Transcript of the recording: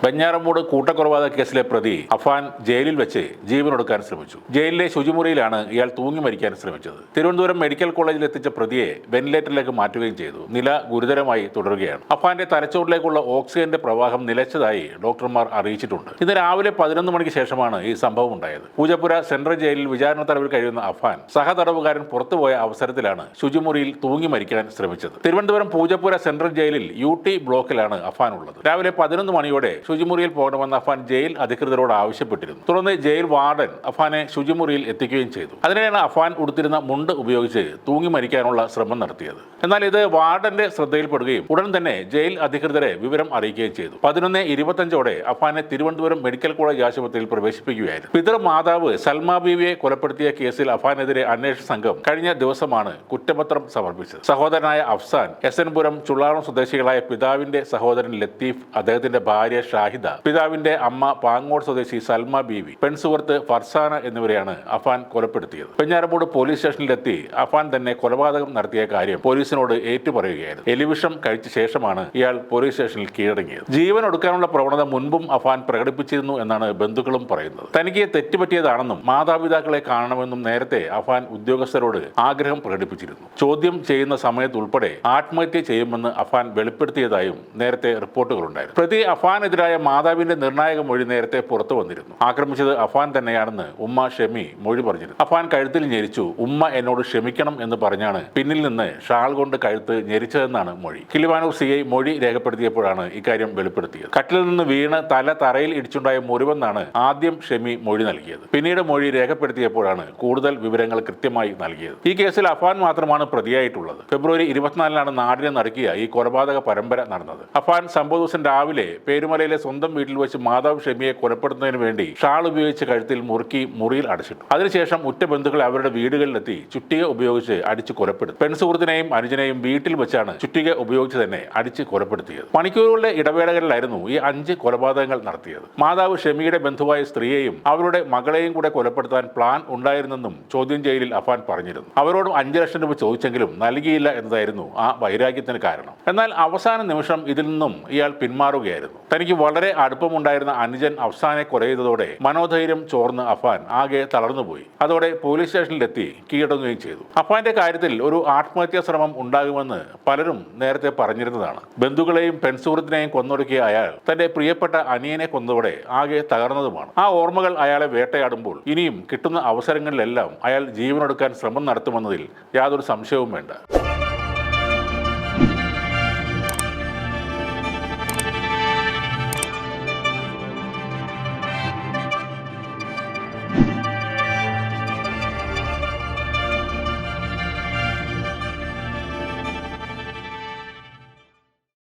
വെഞ്ഞാറമൂട് കൂട്ടക്കൊലപാതക കേസിലെ പ്രതി അഫാൻ ജയിലിൽ വെച്ച് ജീവനൊടുക്കാൻ ശ്രമിച്ചു. ജയിലിലെ ശുചിമുറിയിലാണ് ഇയാൾ തൂങ്ങി മരിക്കാൻ ശ്രമിച്ചത്. തിരുവനന്തപുരം മെഡിക്കൽ കോളേജിൽ എത്തിച്ച പ്രതിയെ വെന്റിലേറ്ററിലേക്ക് മാറ്റുകയും ചെയ്തു. നില ഗുരുതരമായി തുടരുകയാണ്. അഫാന്റെ തലച്ചോറിലേക്കുള്ള ഓക്സിജന്റെ പ്രവാഹം നിലച്ചതായി ഡോക്ടർമാർ അറിയിച്ചിട്ടുണ്ട്. ഇന്ന് രാവിലെ 11 മണിക്ക് ശേഷമാണ് ഈ സംഭവം ഉണ്ടായത്. പൂജപ്പുര സെൻട്രൽ ജയിലിൽ വിചാരണ തടവിൽ കഴിയുന്ന അഫാൻ സഹതടവുകാരൻ പുറത്തുപോയ അവസരത്തിലാണ് ശുചിമുറിയിൽ തൂങ്ങി മരിക്കാൻ ശ്രമിച്ചത്. തിരുവനന്തപുരം പൂജപ്പുര സെൻട്രൽ ജയിലിൽ UT ബ്ലോക്കിലാണ് അഫാൻ ഉള്ളത്. രാവിലെ 11 മണിയോടെ ശുചിമുറിയിൽ പോകണമെന്ന് അഫാൻ ജയിൽ അധികൃതരോട് ആവശ്യപ്പെട്ടിരുന്നു. തുടർന്ന് ജയിൽ വാർഡൻ അഫാനെ ശുചിമുറിയിൽ എത്തിക്കുകയും ചെയ്തു. അതിനിടെയാണ് അഫാൻ ഉടുത്തിരുന്ന മുണ്ട് ഉപയോഗിച്ച് തൂങ്ങി മരിക്കാനുള്ള ശ്രമം നടത്തിയത്. എന്നാൽ ഇത് വാർഡന്റെ ശ്രദ്ധയിൽപ്പെടുകയും ഉടൻ തന്നെ ജയിൽ അധികൃതരെ വിവരം അറിയിക്കുകയും ചെയ്തു. 11:25 അഫാനെ തിരുവനന്തപുരം മെഡിക്കൽ കോളേജ് ആശുപത്രിയിൽ പ്രവേശിപ്പിക്കുകയായിരുന്നു. പിതൃമാതാവ് സൽമ ബീവിയെ കൊലപ്പെടുത്തിയ കേസിൽ അഫാനെതിരെ അന്വേഷണ സംഘം കഴിഞ്ഞ ദിവസമാണ് കുറ്റപത്രം സമർപ്പിച്ചത്. സഹോദരനായ അഫ്സാൻ, SN പുരം ചുള്ളാളം സ്വദേശികളായ പിതാവിന്റെ സഹോദരൻ ലത്തീഫ്, അദ്ദേഹത്തിന്റെ ഭാര്യ ഷാഹിദ, പിതാവിന്റെ അമ്മ പാങ്ങോട് സ്വദേശി സൽമ ബീവി, പെൺസുഹൃത്ത് ഫർസാന എന്നിവരെയാണ് അഫാൻ കൊലപ്പെടുത്തിയത്. വെഞ്ഞാറമൂട് പോലീസ് സ്റ്റേഷനിലെത്തി അഫാൻ തന്നെ കൊലപാതകം നടത്തിയ കാര്യം പോലീസിനോട് ഏറ്റുപറയുകയായിരുന്നു. എലിവിഷം കഴിച്ച ശേഷമാണ് ഇയാൾ പോലീസ് സ്റ്റേഷനിൽ കീഴടങ്ങിയത്. ജീവൻ ഒടുക്കാനുള്ള പ്രവണത മുൻപും അഫാൻ പ്രകടിപ്പിച്ചിരുന്നു എന്നാണ് ബന്ധുക്കളും പറയുന്നത്. തനിക്ക് തെറ്റുപറ്റിയതാണെന്നും മാതാപിതാക്കളെ കാണണമെന്നും നേരത്തെ അഫാൻ ഉദ്യോഗസ്ഥരോട് ആഗ്രഹം പ്രകടിപ്പിച്ചിരുന്നു. ചോദ്യം ചെയ്യുന്ന സമയത്ത് ഉൾപ്പെടെ ആത്മഹത്യ ചെയ്യുമെന്ന് അഫാൻ വെളിപ്പെടുത്തിയതായും നേരത്തെ റിപ്പോർട്ടുകളുണ്ടായിരുന്നു. പ്രതി അഫാനെതിരായ മാതാവിന്റെ നിർണായക മൊഴി നേരത്തെ പുറത്തു വന്നിരുന്നു. ആക്രമിച്ചത് അഫാൻ തന്നെയാണെന്ന് ഉമ്മ ഷെമി മൊഴി പറഞ്ഞിരുന്നു. അഫാൻ കഴുത്തിൽ ഞെരിച്ചു, ഉമ്മ എന്നോട് ക്ഷമിക്കണം എന്ന് പറഞ്ഞാണ് പിന്നിൽ നിന്ന് ഷാൾ കൊണ്ട് കഴുത്ത് ഞെരിച്ചതെന്നാണ് മൊഴി. കിളിമാനൂർ CI മൊഴി രേഖപ്പെടുത്തിയപ്പോഴാണ് ഇക്കാര്യം വെളിപ്പെടുത്തിയത്. കട്ടിലിൽ നിന്ന് വീണ് തല തറയിൽ ഇടിച്ചുണ്ടായ മുറിവെന്നാണ് ആദ്യം ഷെമി മൊഴി നൽകിയത്. പിന്നീട് മൊഴി രേഖപ്പെടുത്തിയപ്പോഴാണ് കൂടുതൽ വിവരങ്ങൾ കൃത്യമായി നൽകിയത്. ഈ കേസിൽ അഫാൻ മാത്രമാണ് പ്രതിയായിട്ടുള്ളത്. ഫെബ്രുവരി 24 നാടിനെ നടുക്കിയ ഈ കൊലപാതക പരമ്പര നടന്നത്. അഫാൻ സംഭവ ദിവസം രാവിലെ പേരുമലയിലെ സ്വന്തം വീട്ടിൽ വെച്ച് മാതാവ് ഷെമിയെ കൊലപ്പെടുത്തുന്നതിന് വേണ്ടി ഷാൾ ഉപയോഗിച്ച് കഴുത്തിൽ മുറുക്കി മുറിയിൽ അടച്ചിട്ടു. അതിനുശേഷം ഉറ്റ ബന്ധുക്കളെ അവരുടെ വീടുകളിലെത്തി ചുറ്റിക ഉപയോഗിച്ച് അടിച്ച് കൊലപ്പെടുത്തി. പെൺസുഹൃത്തിനെയും അനുജനെയും വീട്ടിൽ വെച്ചാണ് ചുറ്റിക ഉപയോഗിച്ച് തന്നെ അടിച്ച് കൊലപ്പെടുത്തിയത്. മണിക്കൂറുകളുടെ ഇടവേളകളിലായിരുന്നു ഈ 5 കൊലപാതകങ്ങൾ നടത്തിയത്. മാതാവ് ഷെമിയുടെ ബന്ധുവായ സ്ത്രീയെയും അവരുടെ മകളെയും കൂടെ കൊലപ്പെടുത്താൻ പ്ലാൻ ഉണ്ടായിരുന്നെന്നും ചോദ്യം ചെയ്യലിൽ അഫാൻ പറഞ്ഞിരുന്നു. അവരോടും 5 ലക്ഷം രൂപ ചോദിച്ചെങ്കിലും നൽകിയില്ല എന്നതായിരുന്നു ആ വൈരാഗ്യത്തിന് കാരണം. എന്നാൽ അവസാന നിമിഷം ഇതിൽ നിന്നും ഇയാൾ പിന്മാറുകയായിരുന്നു. തനിക്ക് വളരെ അടുപ്പമുണ്ടായിരുന്ന അനുജൻ അഫ്സാനെ കൊല ചെയ്തതോടെ മനോധൈര്യം ചോർന്ന് അഫാൻ ആകെ തളർന്നുപോയി. അതോടെ പോലീസ് സ്റ്റേഷനിലെത്തി കീഴടങ്ങുകയും ചെയ്തു. അഫാന്റെ കാര്യത്തിൽ ഒരു ആത്മഹത്യാ ശ്രമം ഉണ്ടാകുമെന്ന് പലരും നേരത്തെ പറഞ്ഞിരുന്നതാണ്. ബന്ധുക്കളെയും പെൺസുഹൃത്തിനെയും കൊന്നൊടുക്കിയ അയാൾ തന്റെ പ്രിയപ്പെട്ട അനിയനെ കൊന്നതോടെ ആകെ തകർന്നതുമാണ്. ആ ഓർമ്മകൾ അയാളെ വേട്ടയാടുമ്പോൾ ഇനിയും കിട്ടുന്ന അവസരങ്ങളിലെല്ലാം അയാൾ ജീവനൊടുക്കാൻ ശ്രമം നടത്തുമെന്നതിൽ യാതൊരു സംശയവും വേണ്ട.